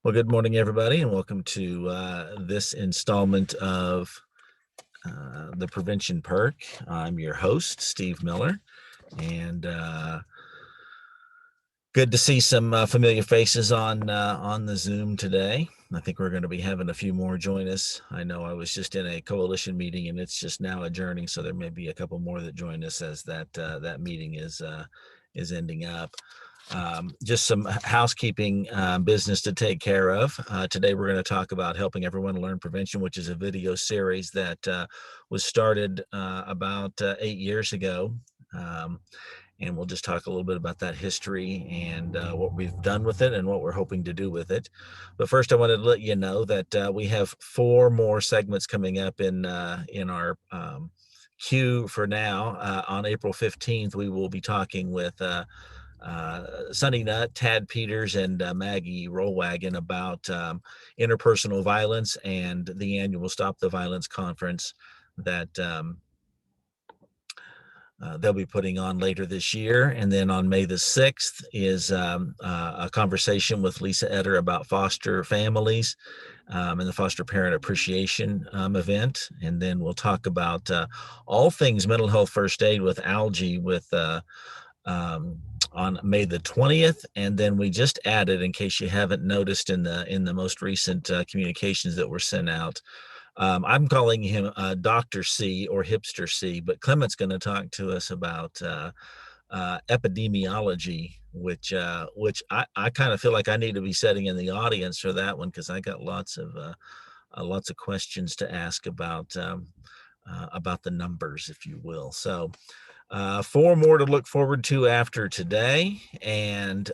Well, good morning, everybody, and welcome to this installment of the Prevention Perk. I'm your host, Steve Miller, and good to see some familiar faces on the Zoom today. I think we're going to be having a few more join us. I know I was just in a coalition meeting, and it's just now adjourning, so there may be a couple more that join us as that meeting is ending up. Just some housekeeping business to take care of. Today, we're going to talk about helping everyone learn prevention, which is a video series that was started about 8 years ago. And we'll just talk a little bit about that history and what we've done with it and what we're hoping to do with it. But first, I wanted to let you know that we have 4 more segments coming up in our queue for now. On April 15th, we will be talking with Sunny Nut, Tad Peters, and Maggie Rollwagon about interpersonal violence and the annual Stop the Violence conference that they'll be putting on later this year. And then on May the 6th is a conversation with Lisa Etter about foster families and the foster parent appreciation event. And then we'll talk about all things mental health first aid with Algie on May the 20th. And then we just added, in case you haven't noticed in the most recent communications that were sent out, I'm calling him Dr. C or Hipster C, but Clement's going to talk to us about epidemiology, which I kind of feel like I need to be sitting in the audience for that one, because I got lots of questions to ask about the numbers, if you will. So 4 more to look forward to after today, and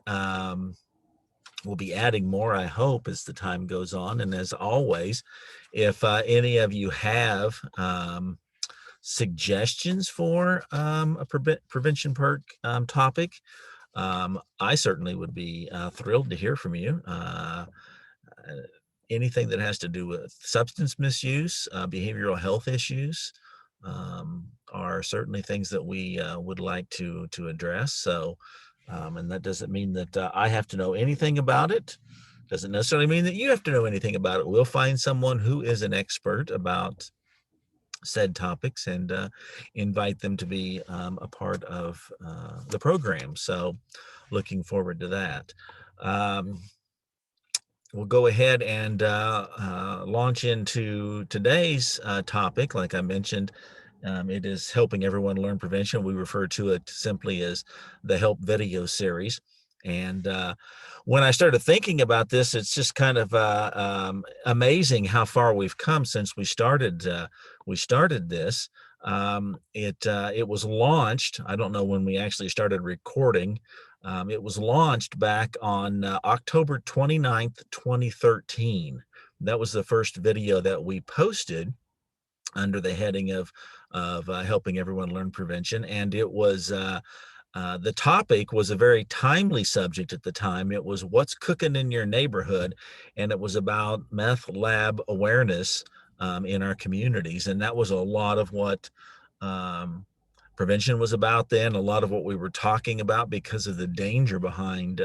we'll be adding more, I hope, as the time goes on. And as always, if any of you have suggestions for a prevention perk topic, I certainly would be thrilled to hear from you. Anything that has to do with substance misuse, behavioral health issues, are certainly things that we would like to address. So, and that doesn't mean that I have to know anything about it. Doesn't necessarily mean that you have to know anything about it. We'll find someone who is an expert about said topics and invite them to be a part of the program. So, looking forward to that. We'll go ahead and launch into today's topic. Like I mentioned, it is helping everyone learn prevention. We refer to it simply as the Help video series. And when I started thinking about this, it's just kind of amazing how far we've come since we started this. It was launched. I don't know when we actually started recording. It was launched back on October 29th, 2013. That was the first video that we posted under the heading of helping everyone learn prevention. And it was the topic was a very timely subject at the time. It was what's cooking in your neighborhood, and it was about meth lab awareness in our communities. And that was a lot of what prevention was about then, a lot of what we were talking about, because of the danger behind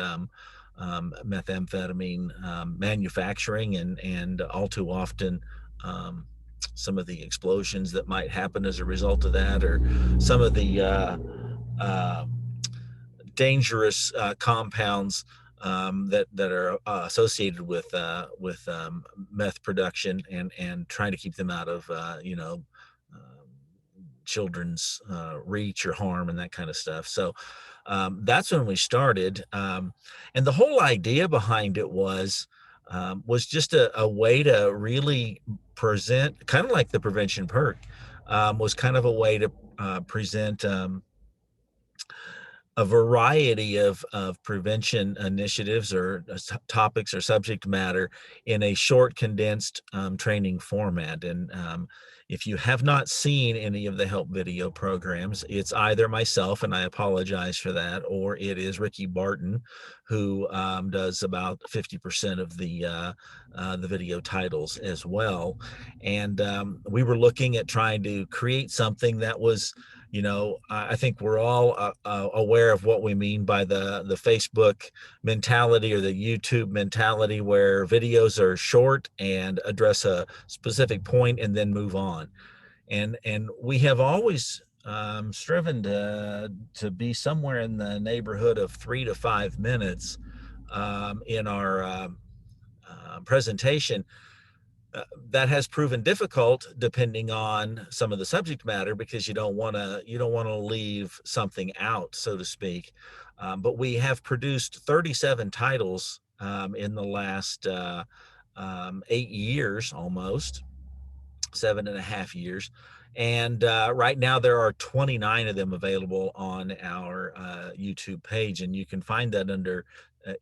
methamphetamine manufacturing and all too often some of the explosions that might happen as a result of that, or some of the dangerous compounds that are associated with meth production, and trying to keep them out of children's reach or harm and that kind of stuff. So that's when we started, and the whole idea behind it was just a way to really present, kind of like the prevention perk, was kind of a way to present a variety of prevention initiatives or topics or subject matter in a short, condensed training format. And if you have not seen any of the help video programs, it's either myself, and I apologize for that, or it is Ricky Barton, who does about 50% of the video titles as well. And we were looking at trying to create something that was I think we're all aware of what we mean by the Facebook mentality or the YouTube mentality, where videos are short and address a specific point and then move on. And we have always striven to be somewhere in the neighborhood of 3 to 5 minutes in our presentation. That has proven difficult depending on some of the subject matter, because you don't want to leave something out, so to speak. But we have produced 37 titles in the last 8 years, almost 7.5 years. And right now there are 29 of them available on our YouTube page, and you can find that under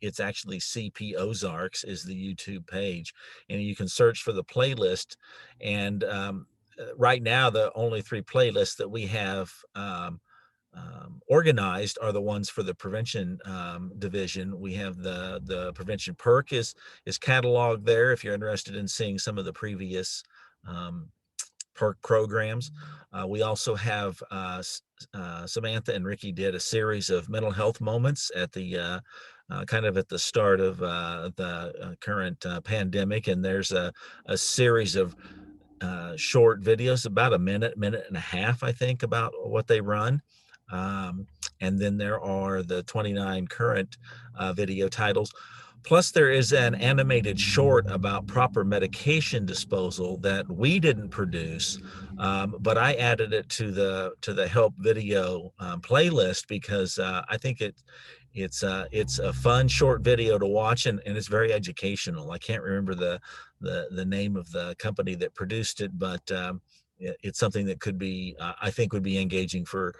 it's actually CP Ozarks is the YouTube page, and you can search for the playlist. And right now the only 3 playlists that we have organized are the ones for the prevention division. We have the prevention perk is cataloged there if you're interested in seeing some of the previous um, Perk programs. We also have Samantha and Ricky did a series of mental health moments at the kind of at the start of the current pandemic, and there's a series of short videos, about a minute and a half, I think, about what they run. Um, and then there are the 29 current video titles. Plus, there is an animated short about proper medication disposal that we didn't produce, but I added it to the help video playlist because I think it's a fun short video to watch, and it's very educational. I can't remember the name of the company that produced it, but it's something that could be I think would be engaging for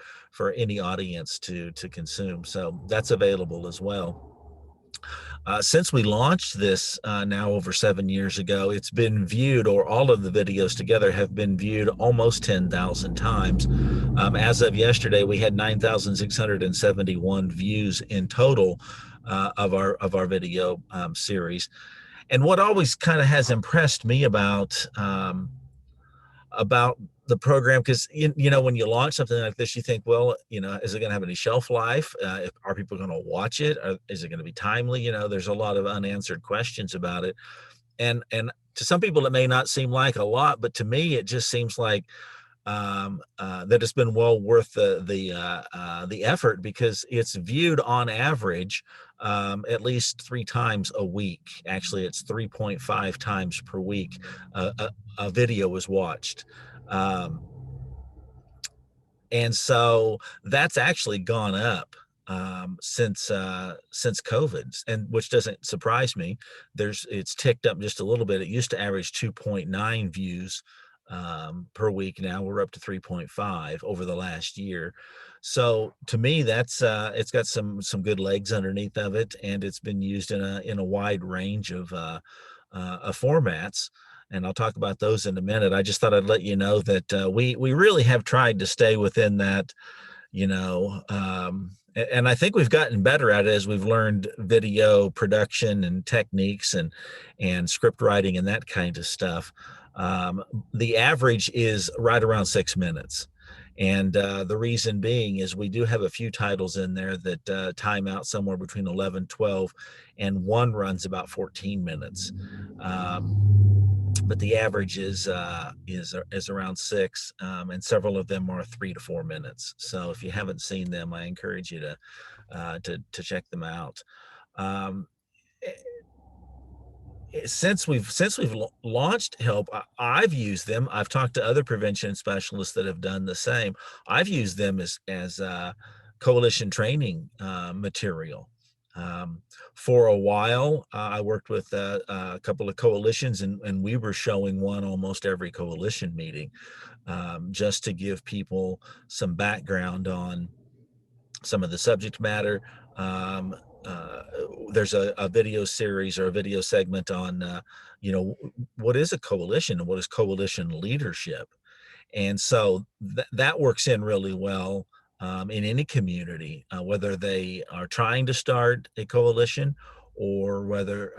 any audience to consume. So that's available as well. Since we launched this now over 7 years ago, it's been viewed, or all of the videos together have been viewed almost 10,000 times. As of yesterday, we had 9,671 views in total of our video series. And what always kind of has impressed me about the program, because when you launch something like this, you think, well, is it going to have any shelf life? Are people going to watch it? Is it going to be timely? There's a lot of unanswered questions about it, and to some people it may not seem like a lot, but to me it just seems like that it's been well worth the effort, because it's viewed on average at least 3 times a week. Actually, it's 3.5 times per week. A video is watched. Um, and so that's actually gone up since COVID, and which doesn't surprise me. It's ticked up just a little bit. It used to average 2.9 views per week. Now we're up to 3.5 over the last year. So to me, that's it's got some good legs underneath of it, and it's been used in a wide range of formats. And I'll talk about those in a minute. I just thought I'd let you know that we really have tried to stay within that, and I think we've gotten better at it as we've learned video production and techniques and script writing and that kind of stuff. Um, the average is right around 6 minutes. And the reason being is we do have a few titles in there that time out somewhere between 11, 12, and one runs about 14 minutes. But the average is around 6, and several of them are 3 to 4 minutes. So if you haven't seen them, I encourage you to check them out. Um, since we've launched help, I've used them. I've talked to other prevention specialists that have done the same. I've used them as coalition training material. um, for a while. I worked with a couple of coalitions, and we were showing one almost every coalition meeting, just to give people some background on some of the subject matter. Um, uh, there's a video series or a video segment on, what is a coalition and what is coalition leadership. And so that works in really well in any community, whether they are trying to start a coalition or whether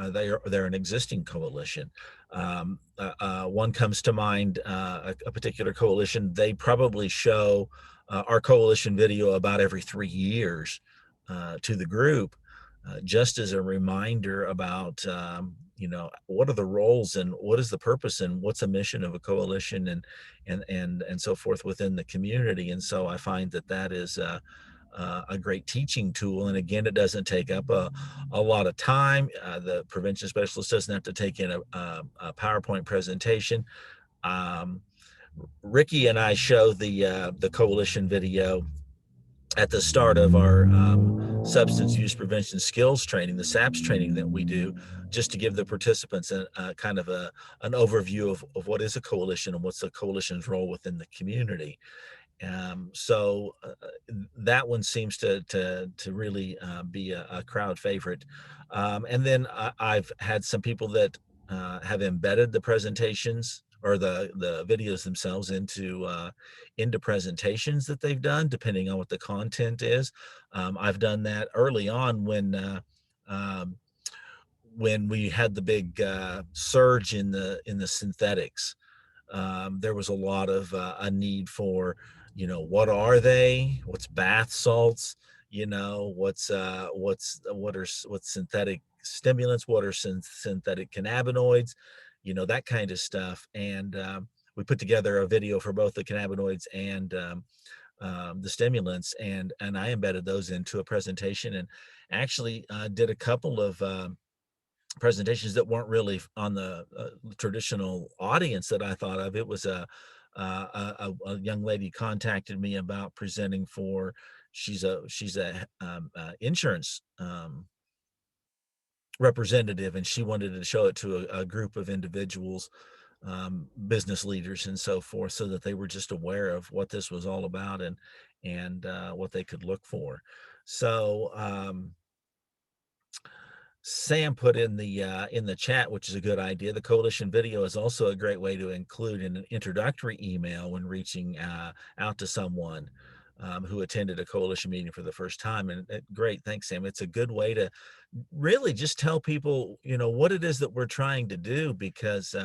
they're an existing coalition. One comes to mind, a particular coalition. They probably show our coalition video about every 3 years to the group, just as a reminder about what are the roles and what is the purpose and what's the mission of a coalition and so forth within the community. And so I find that that is a great teaching tool. And again, it doesn't take up a lot of time. The prevention specialist doesn't have to take in a PowerPoint presentation. Um, Ricky and I show the coalition video at the start of our substance use prevention skills training, the SAPS training that we do, just to give the participants a kind of an overview of what is a coalition and what's the coalition's role within the community. So that one seems to really be a crowd favorite. And then I've had some people that have embedded the presentations or the videos themselves into presentations that they've done, depending on what the content is. I've done that early on um, when we had the big surge in the synthetics. There was a lot of a need for, what are they? What's bath salts? What's synthetic stimulants? What are synthetic cannabinoids? That kind of stuff. And we put together a video for both the cannabinoids and the stimulants, and I embedded those into a presentation, and actually did a couple of presentations that weren't really on the traditional audience that I thought of. It was a young lady contacted me about presenting for. She's a insurance representative, and she wanted to show it to a group of individuals, business leaders, and so forth, so that they were just aware of what this was all about and what they could look for. So. Sam put in the chat, which is a good idea. The coalition video is also a great way to include in an introductory email when reaching out to someone who attended a coalition meeting for the first time. And great, thanks, Sam. It's a good way to really just tell people, what it is that we're trying to do, because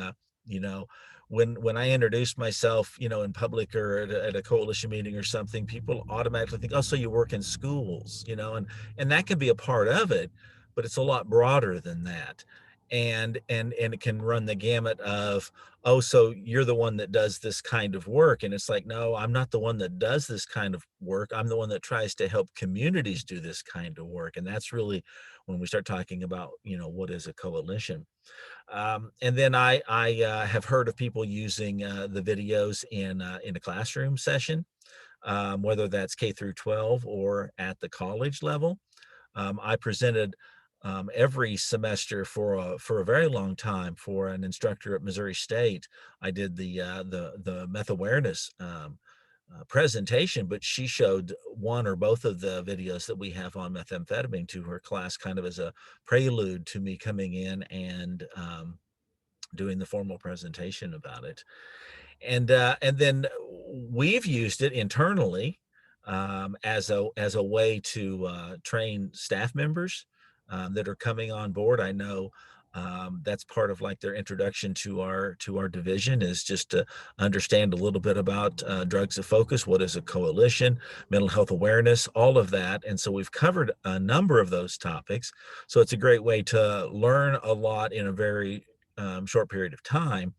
you know, when I introduce myself, in public or at a coalition meeting or something, people automatically think, oh, so you work in schools, and that can be a part of it, but it's a lot broader than that. And it can run the gamut of, oh, so you're the one that does this kind of work. And it's like, no, I'm not the one that does this kind of work. I'm the one that tries to help communities do this kind of work. And that's really when we start talking about, what is a coalition. And then I have heard of people using the videos in a classroom session, whether that's K through 12 or at the college level. I presented every semester for a very long time for an instructor at Missouri State. I did the meth awareness presentation, but she showed one or both of the videos that we have on methamphetamine to her class, kind of as a prelude to me coming in and doing the formal presentation about it. And then we've used it internally as a way to train staff members that are coming on board. I know that's part of like their introduction to our division, is just to understand a little bit about drugs of focus, what is a coalition, mental health awareness, all of that. And so we've covered a number of those topics. So it's a great way to learn a lot in a very short period of time.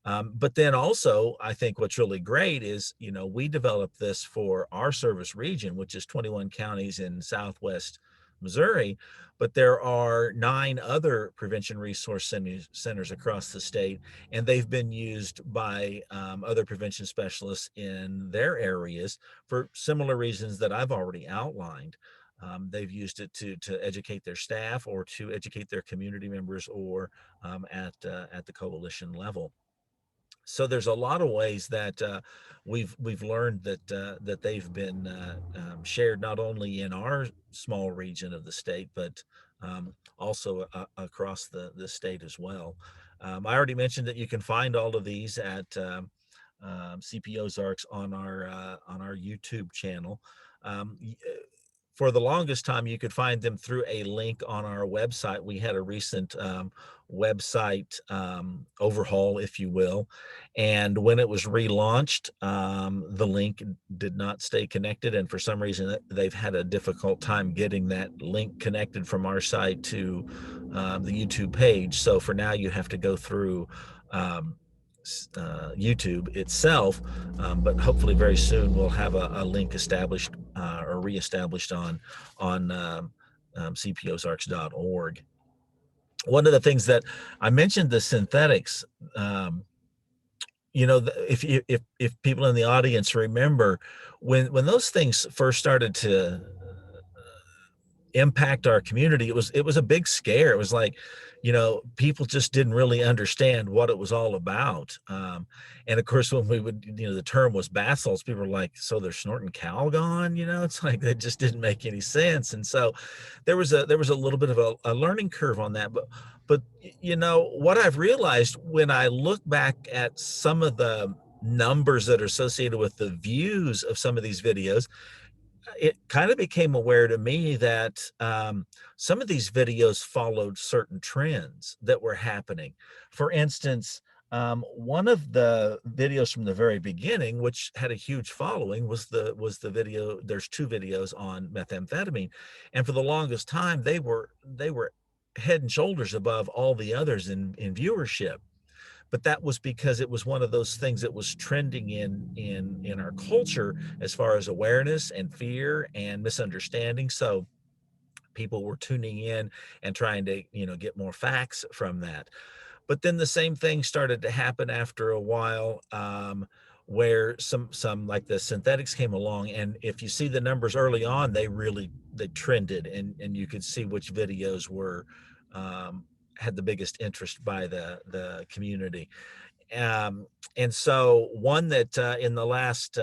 But then also, I think what's really great is, we developed this for our service region, which is 21 counties in Southwest Missouri, but there are 9 other prevention resource centers across the state, and they've been used by other prevention specialists in their areas for similar reasons that I've already outlined. They've used it to educate their staff or to educate their community members, or at the coalition level. So there's a lot of ways that we've learned that they've been shared not only in our small region of the state, but also across the state as well. I already mentioned that you can find all of these at CP Ozarks on our YouTube channel. for the longest time, you could find them through a link on our website. We had a recent website overhaul, if you will. And when it was relaunched, the link did not stay connected. And for some reason, they've had a difficult time getting that link connected from our site to the YouTube page. So for now, you have to go through um, YouTube itself, but hopefully very soon we'll have a link established or reestablished on cposarcs.org. One of the things that I mentioned, the synthetics, um, if people in the audience remember when those things first started to impact our community, it was a big scare. It was like, people just didn't really understand what it was all about. And of course, when we would, the term was bath salts, people were like, so they're snorting Calgon, it's like that just didn't make any sense. And so there was a little bit of a learning curve on that. But what I've realized when I look back at some of the numbers that are associated with the views of some of these videos, it kind of became aware to me that some of these videos followed certain trends that were happening. For instance, one of the videos from the very beginning, which had a huge following, was the video. There's two videos on methamphetamine, and for the longest time, they were head and shoulders above all the others in viewership. But that was because it was one of those things that was trending in our culture as far as awareness and fear and misunderstanding. So people were tuning in and trying to get more facts from that. But then the same thing started to happen after a while, where some like the synthetics came along, and if you see the numbers early on, they trended, and you could see which videos were had the biggest interest by the community. um, and so one that in the last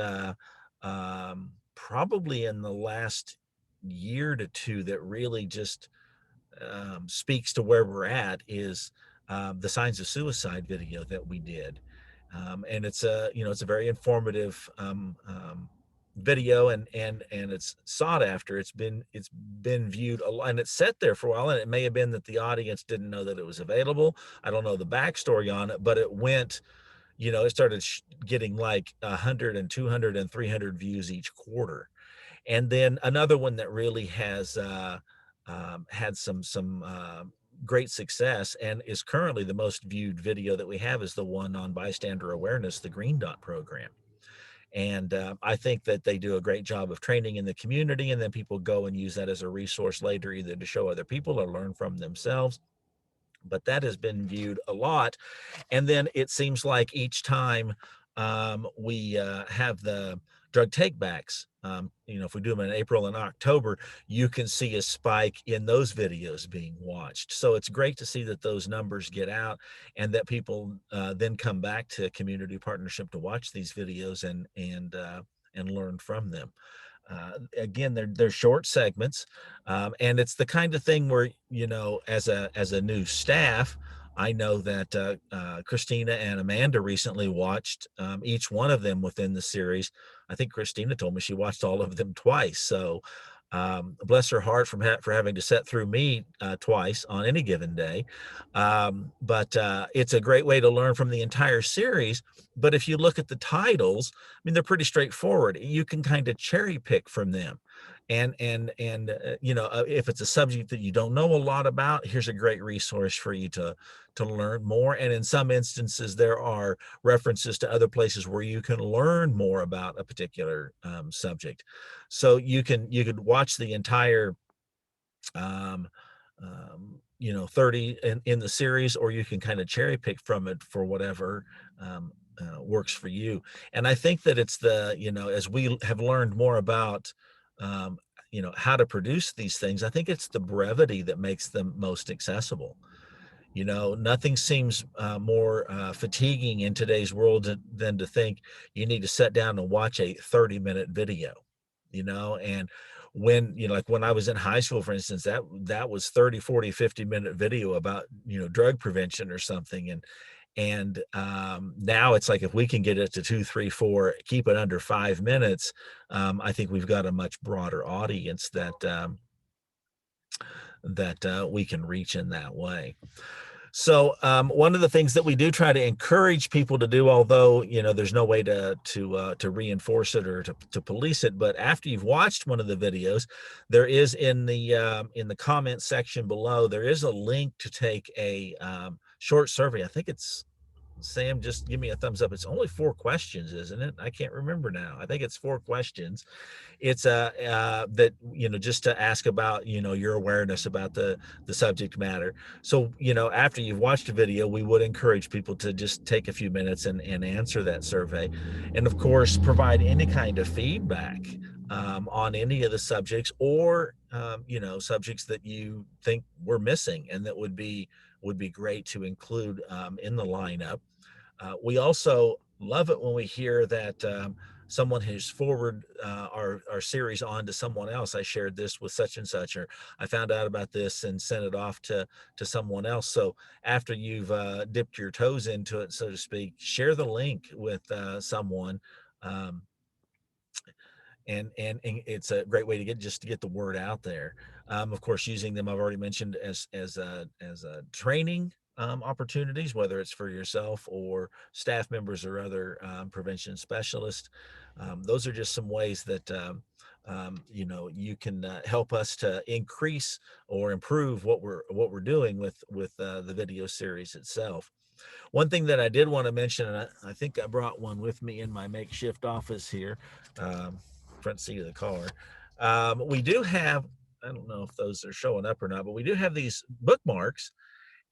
probably in the last year to two that really just speaks to where we're at is the signs of suicide video that we did. And it's a very informative video, and it's sought after. It's been viewed a lot, and it's sat there for a while, and it may have been that the audience didn't know that it was available. I don't know the backstory on it, but it started getting like 100 and 200 and 300 views each quarter. And then another one that really has had some great success and is currently the most viewed video that we have is the one on bystander awareness, the Green Dot program. And I think that they do a great job of training in the community, and then people go and use that as a resource later, either to show other people or learn from themselves. But that has been viewed a lot. And then it seems like each time we have the drug takebacks, if we do them in April and October, you can see a spike in those videos being watched. So it's great to see that those numbers get out, and that people then come back to community partnership to watch these videos and learn from them. Again, they're short segments, and it's the kind of thing where as a new staff, I know that Christina and Amanda recently watched each one of them within the series. I think Christina told me she watched all of them twice. So bless her heart for having to sit through me twice on any given day. But it's a great way to learn from the entire series. But if you look at the titles, I mean, they're pretty straightforward. You can kind of cherry pick from them. And if it's a subject that you don't know a lot about, here's a great resource for you to learn more. And in some instances, there are references to other places where you can learn more about a particular subject. So you could watch the entire um, 30 in the series, or you can kind of cherry pick from it for whatever works for you. And I think that it's as we have learned more about um, how to produce these things, I think it's the brevity that makes them most accessible. Nothing seems more fatiguing in today's world than to think you need to sit down and watch a 30-minute video. And when like when I was in high school, for instance, that was 30, 40, 50-minute video about drug prevention or something. And now it's like if we can get it to 2, 3, 4, keep it under 5 minutes, I think we've got a much broader audience that we can reach in that way. So one of the things that we do try to encourage people to do, although there's no way to reinforce it or to police it, but after you've watched one of the videos, there is in the comment section below, there is a link to take a short survey. I think it's Sam, just give me a thumbs up. It's only 4 questions, isn't it? I can't remember now. I think it's 4 questions. It's that just to ask about your awareness about the subject matter. So after you've watched a video, we would encourage people to just take a few minutes and answer that survey, and of course provide any kind of feedback on any of the subjects, or subjects that you think we're missing and that would be great to include in the lineup. We also love it when we hear that someone has forwarded our series on to someone else. I shared this with such and such, or I found out about this and sent it off to someone else. So after you've dipped your toes into it, so to speak, share the link with someone. Um, and it's a great way to get the word out there. Of course, using them, I've already mentioned, as training opportunities, whether it's for yourself or staff members or other prevention specialists. Those are just some ways that you can help us to increase or improve what we're doing with the video series itself. One thing that I did want to mention, and I think I brought one with me in my makeshift office here, um, front seat of the car. We do have, I don't know if those are showing up or not, but we do have these bookmarks,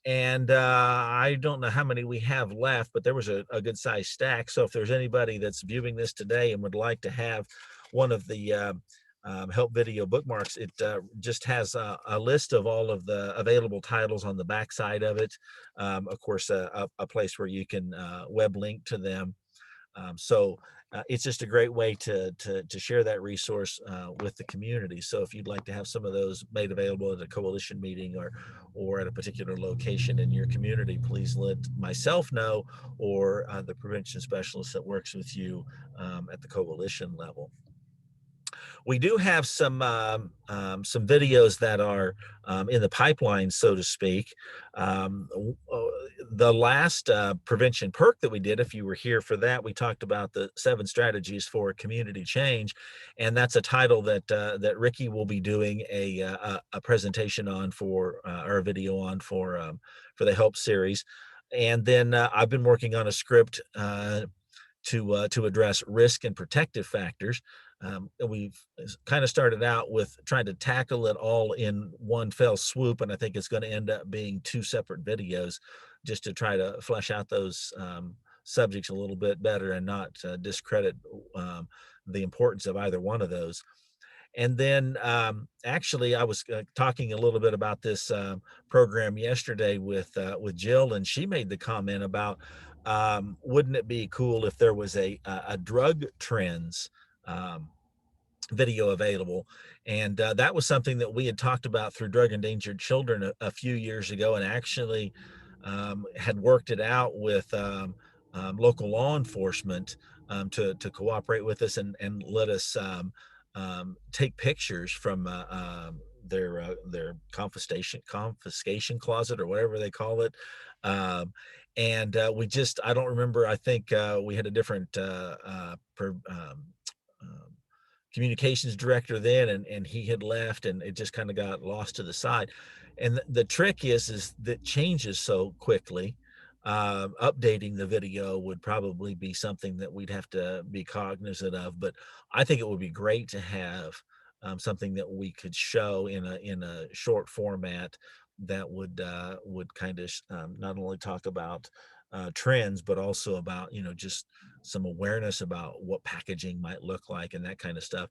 and I don't know how many we have left, but there was a good sized stack. So if there's anybody that's viewing this today and would like to have one of the help video bookmarks, it just has a list of all of the available titles on the back side of it. Of course, a place where you can web link to them. So it's just a great way to share that resource with the community. So if you'd like to have some of those made available at a coalition meeting or at a particular location in your community, please let myself know, or the prevention specialist that works with you at the coalition level. We do have some videos that are in the pipeline, so to speak. Um, the last prevention perk that we did, if you were here for that, we talked about the 7 strategies for community change, and that's a title that Ricky will be doing a presentation on or a video on for the Help series. And then I've been working on a script to address risk and protective factors. We've kind of started out with trying to tackle it all in one fell swoop, and I think it's going to end up being 2 separate videos, just to try to flesh out those subjects a little bit better and not discredit the importance of either one of those. And then actually, I was talking a little bit about this program yesterday with Jill, and she made the comment about, wouldn't it be cool if there was a drug trends um, video available. And that was something that we had talked about through Drug Endangered Children a few years ago, and actually had worked it out with local law enforcement to cooperate with us and let us take pictures from their confiscation closet, or whatever they call it. Um, and I don't remember, I think we had a different um, communications director then, and he had left, and it just kind of got lost to the side. And the trick is that changes so quickly. Updating the video would probably be something that we'd have to be cognizant of, but I think it would be great to have something that we could show in a short format that would kind of not only talk about trends, but also about just some awareness about what packaging might look like and that kind of stuff.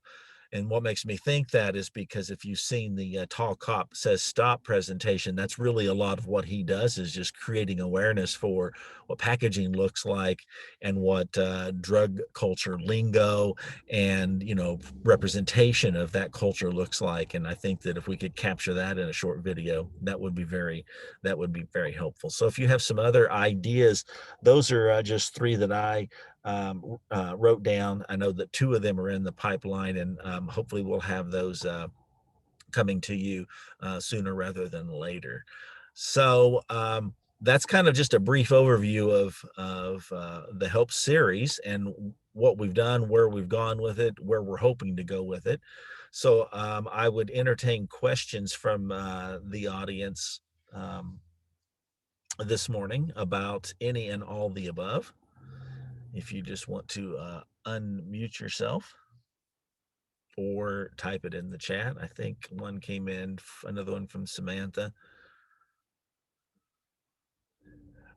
And what makes me think that is because if you've seen the Tall Cop Says Stop presentation, that's really a lot of what he does, is just creating awareness for what packaging looks like and what drug culture lingo and, you know, representation of that culture looks like. And I think that if we could capture that in a short video, that would be very helpful. So if you have some other ideas, those are just three that I wrote down. I know that two of them are in the pipeline, and hopefully we'll have those coming to you sooner rather than later. So that's kind of just a brief overview of the Help series and what we've done, where we've gone with it, where we're hoping to go with it. So I would entertain questions from the audience this morning about any and all the above. If you just want to unmute yourself or type it in the chat. I think one came in, another one from Samantha.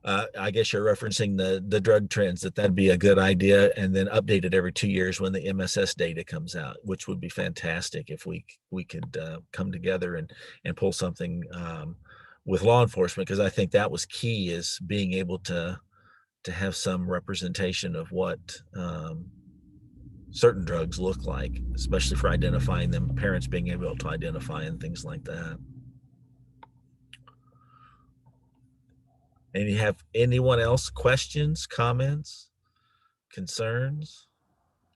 I guess you're referencing the drug trends, that'd be a good idea, and then update it every 2 years when the MSS data comes out, which would be fantastic if we could come together and pull something with law enforcement, because I think that was key, is being able to have some representation of what certain drugs look like, especially for identifying them, parents being able to identify and things like that. And you have anyone else questions, comments, concerns?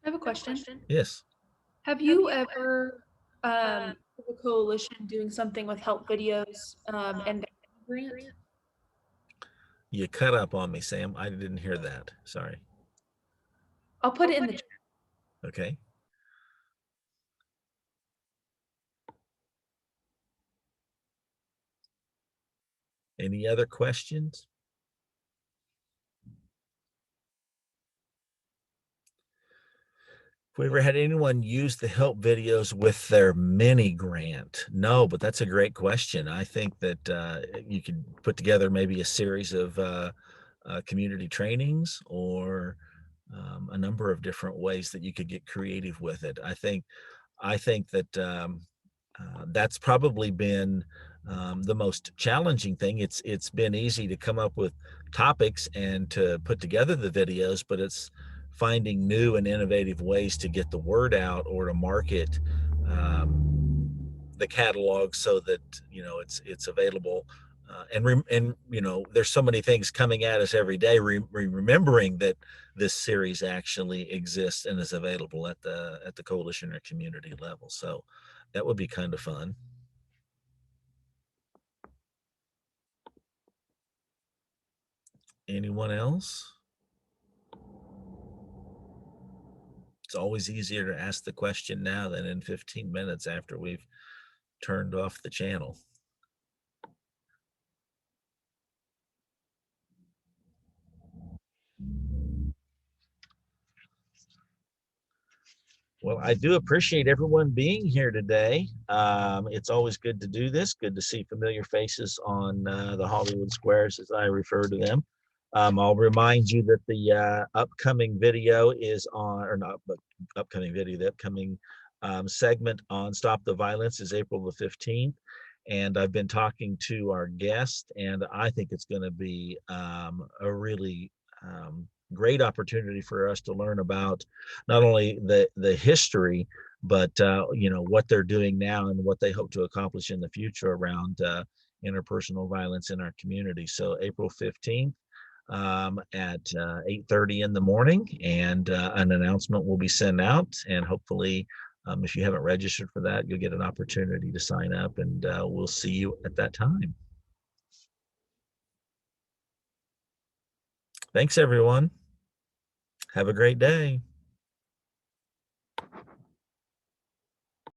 I have a question. Yes. Have you ever a coalition doing something with help videos and grant? You cut up on me, Sam. I didn't hear that. Sorry. I'll put it in the chat. Okay. Any other questions? Have we ever had anyone use the help videos with their mini grant? No, but that's a great question. I think that you could put together maybe a series of community trainings, or a number of different ways that you could get creative with it. I think that that's probably been the most challenging thing. It's been easy to come up with topics and to put together the videos, but it's finding new and innovative ways to get the word out or to market the catalog so that, you know, it's available. And you know, there's so many things coming at us every day. Remembering that this series actually exists and is available at the coalition or community level. So that would be kind of fun. Anyone else? It's always easier to ask the question now than in 15 minutes after we've turned off the channel. Well, I do appreciate everyone being here today. It's always good to do this. Good to see familiar faces on the Hollywood Squares, as I refer to them. I'll remind you that the upcoming video is on, or not, but upcoming video, the upcoming segment on Stop the Violence is April the 15th. And I've been talking to our guest, and I think it's going to be a really great opportunity for us to learn about not only the history, but you know, what they're doing now and what they hope to accomplish in the future around interpersonal violence in our community. So April 15th at 8:30 in the morning, and an announcement will be sent out, and hopefully if you haven't registered for that, you'll get an opportunity to sign up, and we'll see you at that time. Thanks, everyone. Have a great day.